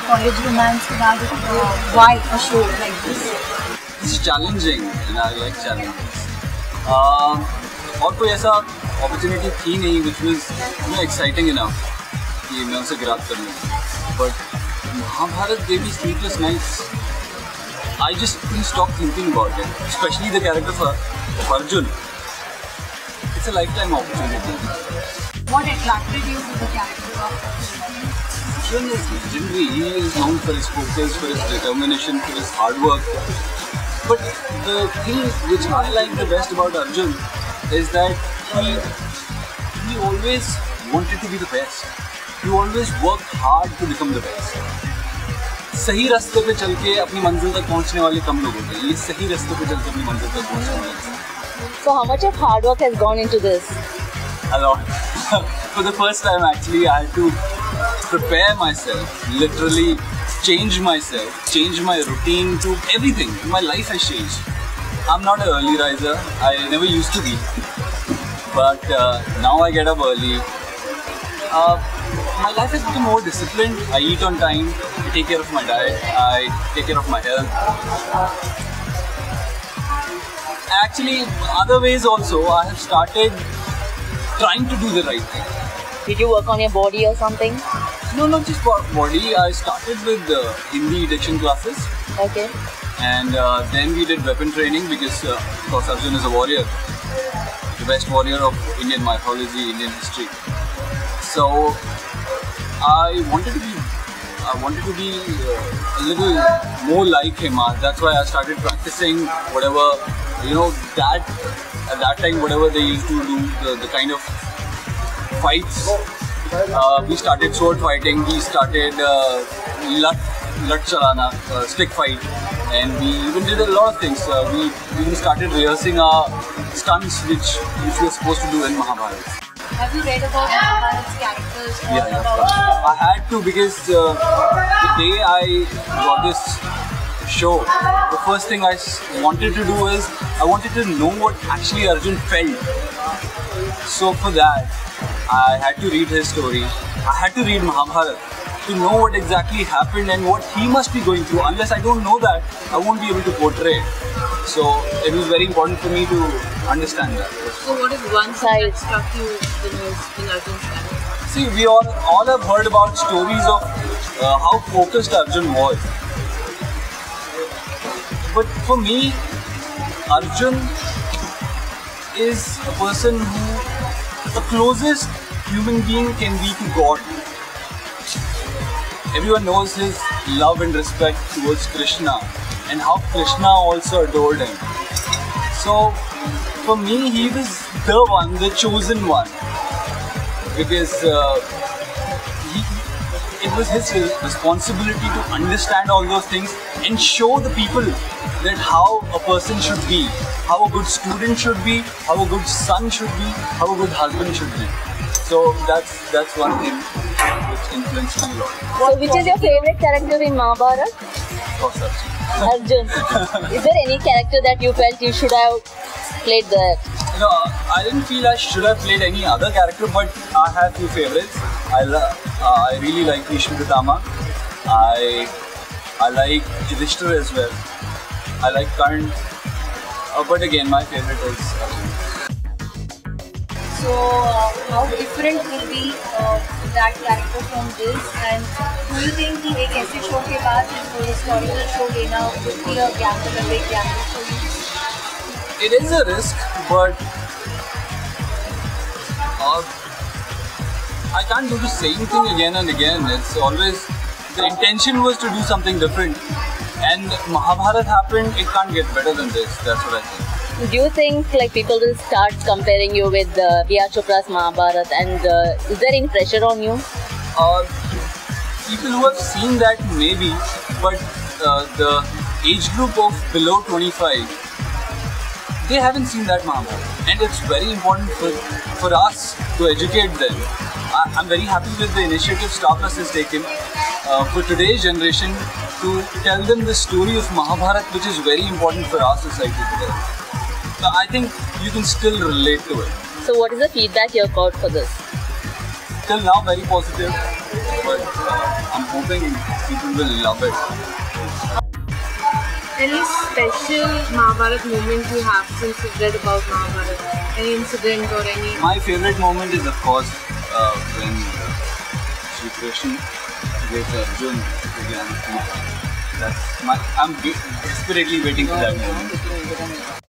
college romance के बाद why a show like this? It's challenging and I like challenges. और कोई ऐसा opportunity थी नहीं which was exciting enough कि मैं उसे grab कर लूँ. But Mahabharat gave me sleepless nights. I just couldn't stop thinking about it, especially the character of Arjun. It's a lifetime opportunity. What attracted you to the character of Arjun? Arjun is legendary. He is known for his focus, for his determination, for his hard work. But the thing which I like the best about Arjun is that he always wanted to be the best. He always worked hard to become the best. सही रास्ते पे चल के अपनी मंजिल तक पहुंचने वाले कम लोग होते हैं. ये सही रास्ते पे चल के अपनी मंजिल तक पहुंचने वाले हैं. So how much of hard work has gone into this? A lot. For the first time actually I had to prepare myself, literally change myself, change my routine to everything. My life has changed. I'm not an early riser. I never used to be. But now I get up early. My life has become more disciplined. I eat on time. I take care of my diet. I take care of my health. Actually, other ways also, I have started trying to do the right thing. Did you work on your body or something? No, not just for body. I started with Hindi diction classes. Okay. And then we did weapon training because of course Arjun is a warrior. The best warrior of Indian mythology, Indian history. So I wanted to be a little more like him. That's why I started practicing whatever, at that time whatever they used to do, the kind of fights. We started sword fighting, we started lat chalana, stick fight, and we even did a lot of things. We even started rehearsing our stunts which we were supposed to do in Mahabharata. Have you read about Mahabharat's characters? Yeah. I had to because the day I got this show, the first thing I wanted to do is I wanted to know what actually Arjun felt. So for that, I had to read his story. I had to read Mahabharata to know what exactly happened and what he must be going through. Unless I don't know that, I won't be able to portray it. So it was very important for me to understand that. So what is one side that struck you the most in Arjun's character? See, we all have heard about stories of how focused Arjun was. But for me, Arjun is a person who the closest human being can be to God. Everyone knows his love and respect towards Krishna and how Krishna also adored him. So for me, he was the one, the chosen one, because it was his responsibility to understand all those things and show the people that how a person should be, how a good student should be, how a good son should be, how a good husband should be. So that's one thing which influenced me a lot. So which is your favorite character in Mahabharata? Of course, Arjun. Is there any character that you felt you should have played there? I didn't feel I should have played any other character, but I have few favorites. I really like Bhishma Pitama. I like Yudhishthira as well. I like Karna. But again, my favorite is Arjun. So how different will be that character from this, and do you think कि एक ऐसे show के बाद इसको historical show लेना would be a gamble, a big gamble for you? It is a risk, but I can't do the same thing again and again. It's always, the intention was to do something different, and Mahabharata happened. It can't get better than this. That's what I think. Do you think people will start comparing you with Priya Chopra's Mahabharata, and is there any pressure on you? People who have seen that maybe, but the age group of below 25, they haven't seen that Mahabharata, and it's very important for us to educate them. I'm very happy with the initiative Star Plus has taken for today's generation to tell them the story of Mahabharata, which is very important for our society today. So I think you can still relate to it. So what is the feedback you have got for this? till now very positive, but I'm hoping people will love it. Any special Mahabharat moment you have since you've read about Mahabharat? Any incident or any? My favorite moment is, of course, when Shri Krishna gives Arjun the Gyan. I'm desperately waiting for that moment.